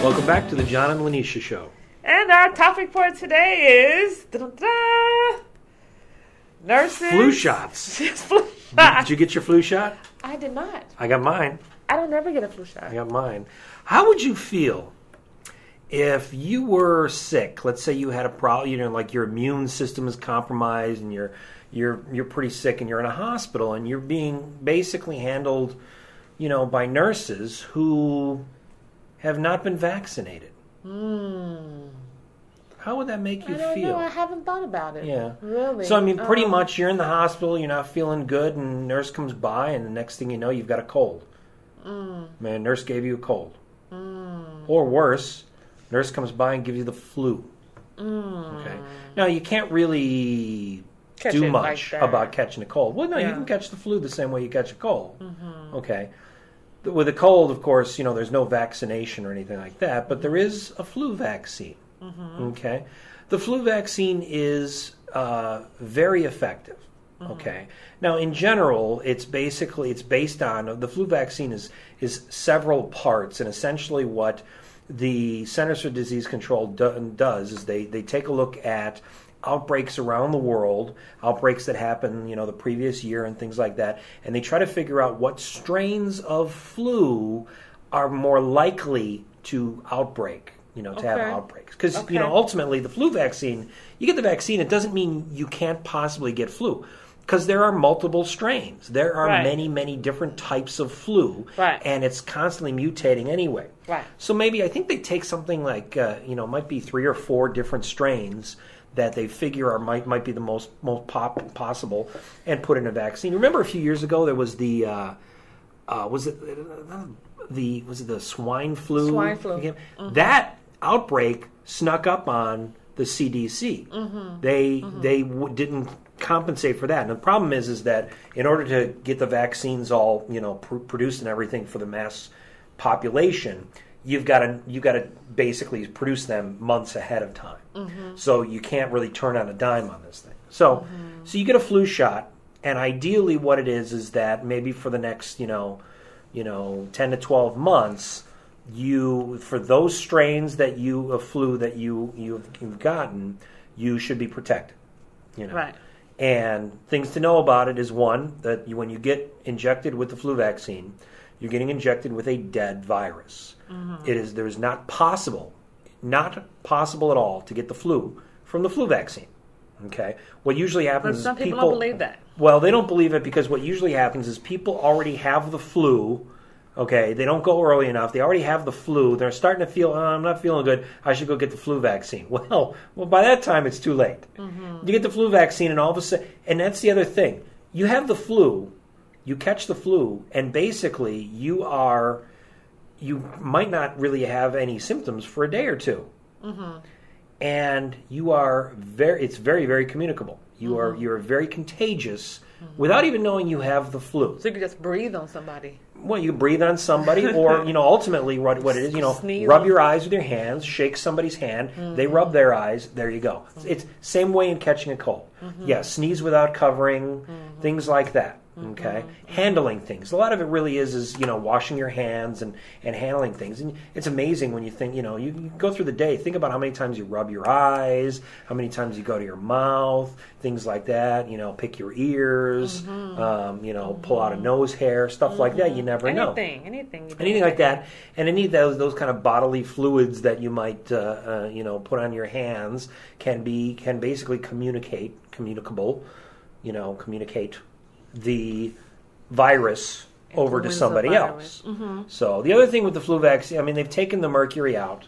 Welcome back to the John and Linetia Show. And our topic for today is nurses. Flu shots. Flu shots. Did you get your flu shot? I did not. I got mine. I don't ever get a flu shot. I got mine. How would you feel if you were sick? Let's say you had a problem, like your immune system is compromised and you're pretty sick and you're in a hospital and you're being basically handled, by nurses who have not been vaccinated. How would that make you feel? I don't know. I haven't thought about it. Yeah. Really? So, pretty much you're in the hospital, you're not feeling good, and nurse comes by, and the next thing you know, you've got a cold. Man, nurse gave you a cold. Or worse, nurse comes by and gives you the flu. Okay. Now, you can't really do much about catching a cold. Well, no, you can catch the flu the same way you catch a cold. Okay. With a cold, of course, there's no vaccination or anything like that, but there is a flu vaccine. Okay. The flu vaccine is very effective. Okay. Now, in general, it's based on, the flu vaccine is several parts, and essentially what the Centers for Disease Control does is they take a look at outbreaks around the world, outbreaks that happened, the previous year and things like that, and they try to figure out what strains of flu are more likely to outbreak, to have outbreaks. Because, ultimately, the flu vaccine, you get the vaccine, it doesn't mean you can't possibly get flu. Because there are multiple strains. There are many, many different types of flu. And it's constantly mutating anyway. So maybe, I think they take something like, might be 3 or 4 different strains that they figure might be the most possible and put in a vaccine. Remember a few years ago there was the was it the swine flu? Swine flu. That outbreak snuck up on the CDC. They didn't compensate for that. And the problem is that in order to get the vaccines all produced and everything for the mass population, you've got to basically produce them months ahead of time. So you can't really turn on a dime on this thing. So you get a flu shot, and ideally what it is that maybe for the next 10 to 12 months, for those strains of flu that you've gotten, you should be protected. And things to know about it is, one, that when you get injected with the flu vaccine, you're getting injected with a dead virus. There's not possible at all to get the flu from the flu vaccine. Okay? What usually happens is some people don't believe that. Well, they don't believe it because what usually happens is people already have the flu. Okay, they don't go early enough. They already have the flu. They're starting to feel, I'm not feeling good. I should go get the flu vaccine. Well, by that time it's too late. You get the flu vaccine, and all of a sudden, and that's the other thing. You have the flu, you catch the flu, and basically you might not really have any symptoms for a day or two, and it's very, very communicable. You're very contagious without even knowing you have the flu. So you can just breathe on somebody. Well, you can breathe on somebody, or ultimately, what it is, Sneeze rub your eyes with your hands, shake somebody's hand, they rub their eyes, there you go. It's same way in catching a cold. Yeah, sneeze without covering, things like that. Okay, handling things. A lot of it really is washing your hands and handling things. And it's amazing when you think, you go through the day. Think about how many times you rub your eyes, how many times you go to your mouth, things like that. Pick your ears, pull out a nose hair, stuff like that. You never know. Anything like that. And any of those kind of bodily fluids that you might put on your hands can basically communicate the virus over to somebody else. So the other thing with the flu vaccine, they've taken the mercury out.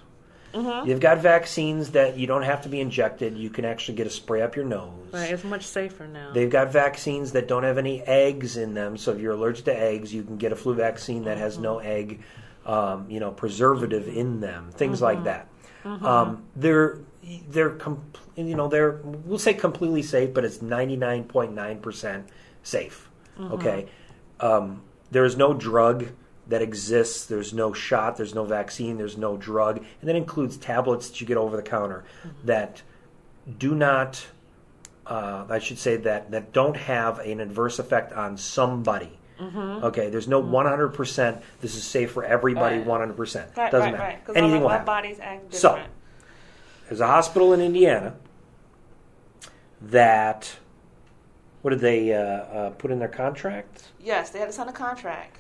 You've got vaccines that you don't have to be injected. You can actually get a spray up your nose. Right, it's much safer now. They've got vaccines that don't have any eggs in them. So if you're allergic to eggs, you can get a flu vaccine that has no egg, preservative in them. Things like that. They're we'll say completely safe, but it's 99.9% safe. Okay, there is no drug that exists. There's no shot. There's no vaccine. There's no drug, and that includes tablets that you get over the counter that do not. I should say that don't have an adverse effect on somebody. Okay, there's no 100%. This is safe for everybody. 100%. Doesn't matter. Because Anything will our happen. bodies act different. So, there's a hospital in Indiana that, what did they put in their contract? Yes, they had to sign a contract.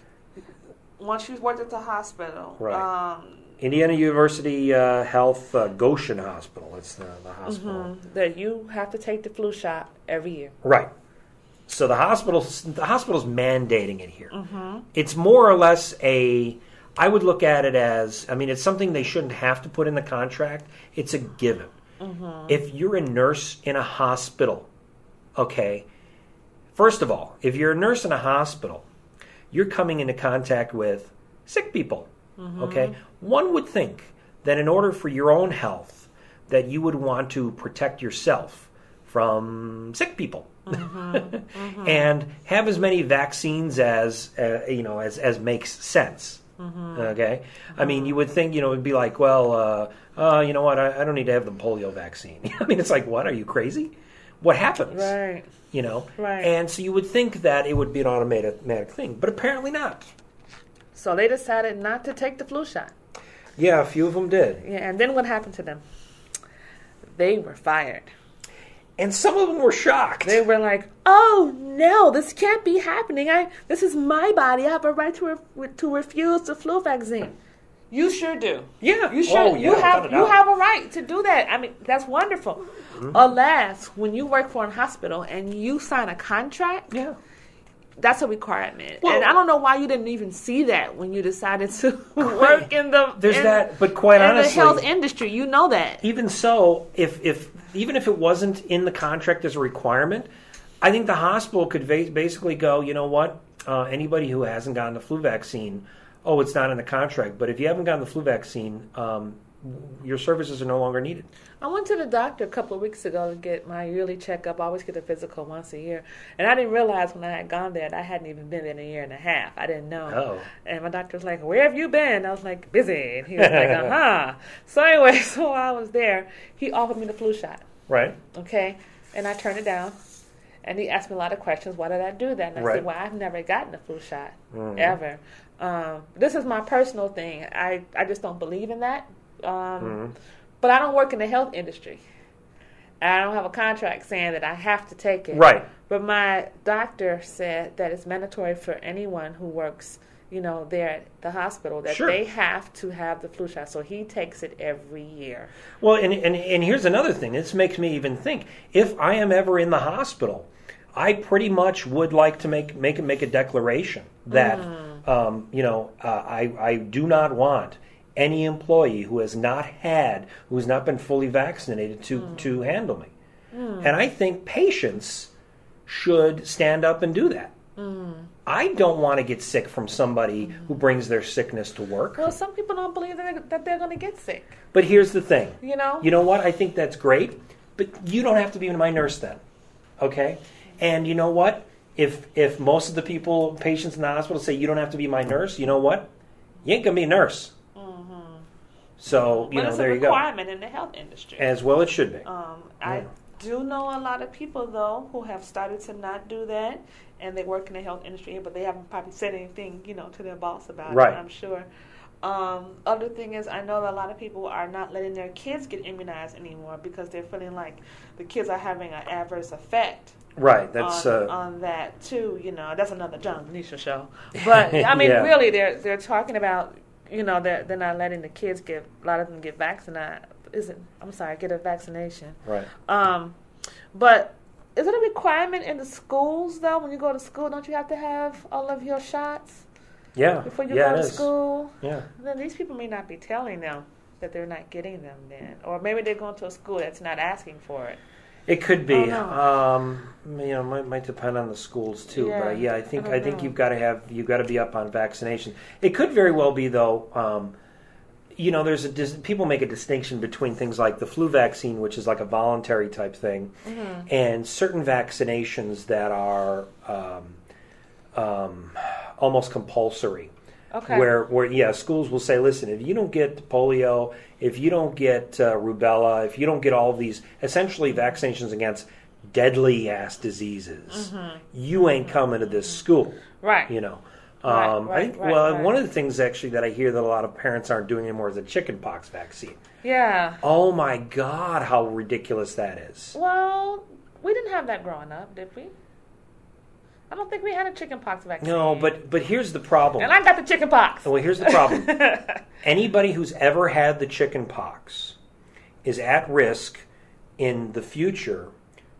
Once you worked at the hospital. Right. Indiana University Health Goshen Hospital. It's the hospital. That you have to take the flu shot every year. Right. So the hospital's mandating it here. It's more or less I would look at it as, I mean, it's something they shouldn't have to put in the contract. It's a given. If you're a nurse in a hospital, okay, first of all, if you're a nurse in a hospital, you're coming into contact with sick people, okay? One would think that in order for your own health, that you would want to protect yourself from sick people. And have as many vaccines as as makes sense. Okay, I mean, you would think it'd be like, well, you know what? I don't need to have the polio vaccine. I mean, it's like, what? Are you crazy? What happens? Right. Right. And so you would think that it would be an automatic thing, but apparently not. So they decided not to take the flu shot. Yeah, a few of them did. Yeah, and then what happened to them? They were fired. And some of them were shocked. They were like, "Oh no, this can't be happening! This is my body. I have a right to refuse the flu vaccine." You sure do. Yeah, you sure. Oh, yeah, you have a right to do that. I mean, that's wonderful. Alas, when you work for a hospital and you sign a contract, that's a requirement. Well, and I don't know why you didn't even see that when you decided to work in the but quite honestly, the health industry. You know that. Even so, even if it wasn't in the contract as a requirement, I think the hospital could basically go, you know what? Anybody who hasn't gotten the flu vaccine, it's not in the contract. But if you haven't gotten the flu vaccine, your services are no longer needed. I went to the doctor a couple of weeks ago to get my yearly checkup. I always get a physical once a year. And I didn't realize when I had gone there that I hadn't even been there in a year and a half. I didn't know. Oh. And my doctor was like, "Where have you been?" I was like, "Busy." And he was like, So anyway, so while I was there, he offered me the flu shot. Right. Okay. And I turned it down. And he asked me a lot of questions. Why did I do that? And I said, well, I've never gotten a flu shot, ever. This is my personal thing. I just don't believe in that. But I don't work in the health industry. I don't have a contract saying that I have to take it. Right. But my doctor said that it's mandatory for anyone who works, there at the hospital, that they have to have the flu shot. So he takes it every year. Well, and here's another thing. This makes me even think. If I am ever in the hospital, I pretty much would like to make a declaration that, I do not want any employee who has not been fully vaccinated to handle me. And I think patients should stand up and do that. I don't want to get sick from somebody who brings their sickness to work. Well, some people don't believe that they're going to get sick. But here's the thing. You know what? I think that's great, but you don't have to be my nurse then. Okay? And you know what? If most of the patients in the hospital say you don't have to be my nurse, you know what? You ain't going to be a nurse. So, there you go. But it's a requirement in the health industry. As well it should be. I do know a lot of people, though, who have started to not do that, and they work in the health industry, but they haven't probably said anything, to their boss about it, I'm sure. Other thing is, I know that a lot of people are not letting their kids get immunized anymore because they're feeling like the kids are having an adverse effect. Right, that's on that too. That's another John Venetia show. But I mean, really, they're talking about they're not letting the kids get vaccinated. Get a vaccination. Right. But is it a requirement in the schools though? When you go to school, don't you have to have all of your shots? Yeah. Before you go to school. Yeah. Then these people may not be telling them that they're not getting them then, or maybe they're going to a school that's not asking for it. It could be. Might depend on the schools too. Yeah, but I think you've got to be up on vaccination. It could very well be though. People make a distinction between things like the flu vaccine, which is like a voluntary type thing, and certain vaccinations that are almost compulsory. Okay. Where schools will say, listen, if you don't get polio, if you don't get rubella, if you don't get all of these essentially vaccinations against deadly ass diseases, you ain't coming to this school. Right. You know. One of the things actually that I hear that a lot of parents aren't doing anymore is the chickenpox vaccine. Yeah. Oh my God, how ridiculous that is. Well, we didn't have that growing up, did we? I don't think we had a chickenpox vaccine. No, but here's the problem. And I got the chickenpox. Well, here's the problem. Anybody who's ever had the chickenpox is at risk in the future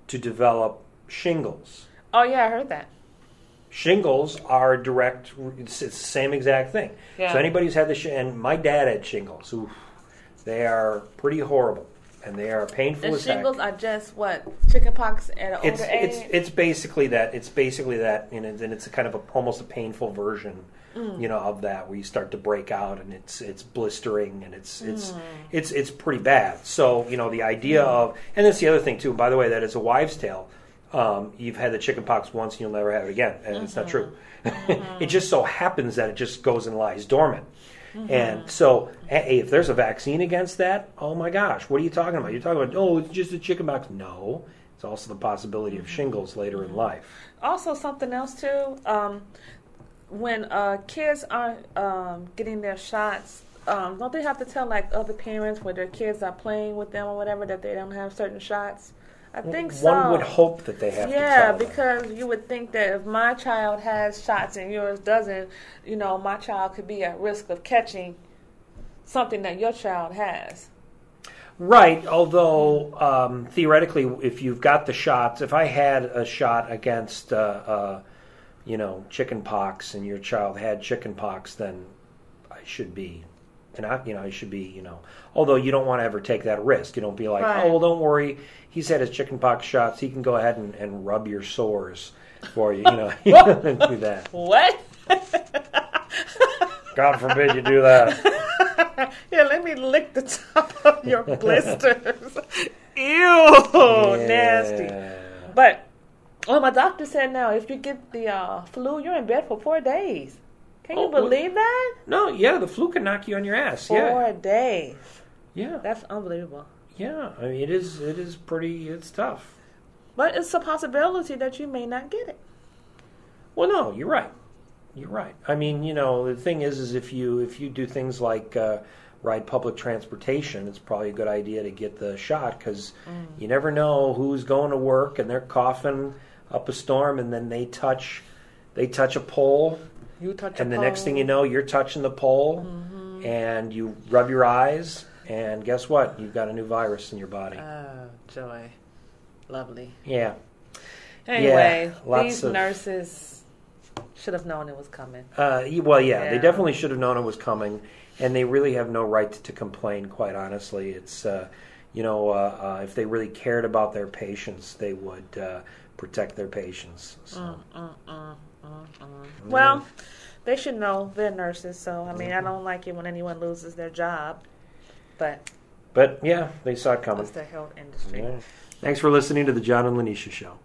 to develop shingles. Oh, yeah, I heard that. Shingles are direct, it's the same exact thing. Yeah. So anybody who's had and my dad had shingles. Oof, they are pretty horrible, and they are painful as heck. Shingles are just what? Chickenpox at an older age? It's basically that. It's basically that, and it's a kind of almost a painful version, of that, where you start to break out, and it's blistering, and it's pretty bad. So the idea of, and that's the other thing too. By the way, that is a wives' tale. You've had the chickenpox once, and you'll never have it again, and it's not true. It just so happens that it just goes and lies dormant. And so, hey, if there's a vaccine against that, oh my gosh, what are you talking about? You're talking about, it's just a chickenpox. No, it's also the possibility of shingles later in life. Also, something else too, when kids aren't getting their shots, don't they have to tell other parents when their kids are playing with them or whatever that they don't have certain shots? I think so. One would hope that they have to tell them. Yeah, because you would think that if my child has shots and yours doesn't, my child could be at risk of catching something that your child has. Right, although theoretically, if you've got the shots, if I had a shot against, chicken pox and your child had chicken pox, then I should be, although you don't want to ever take that risk. You don't be like, right. Oh, well, don't worry, he's had his chicken pox shots, he can go ahead and rub your sores for you, you don't do that. What? God forbid you do that. Yeah, let me lick the top of your blisters. Ew, nasty. But, my doctor said now, if you get the flu, you're in bed for 4 days. Can you believe that? No, yeah, the flu can knock you on your ass. 4 days. Yeah. That's unbelievable. Yeah, I mean, it's tough. But it's a possibility that you may not get it. Well, no, you're right. You're right. I mean, the thing is if you do things like ride public transportation, it's probably a good idea to get the shot, because you never know who's going to work and they're coughing up a storm, and then they touch a pole. You touch and the next thing you know, you're touching the pole, and you rub your eyes, and guess what? You've got a new virus in your body. Oh, joy. Lovely. Yeah. Anyway, these nurses should have known it was coming. They definitely should have known it was coming, and they really have no right to complain, quite honestly. It's, if they really cared about their patients, they would protect their patients. So. Well, they should know. They're nurses, so, I mean, I don't like it when anyone loses their job, but yeah, they saw it coming. It's the health industry. Yeah. Thanks for listening to the John and Linetia Show.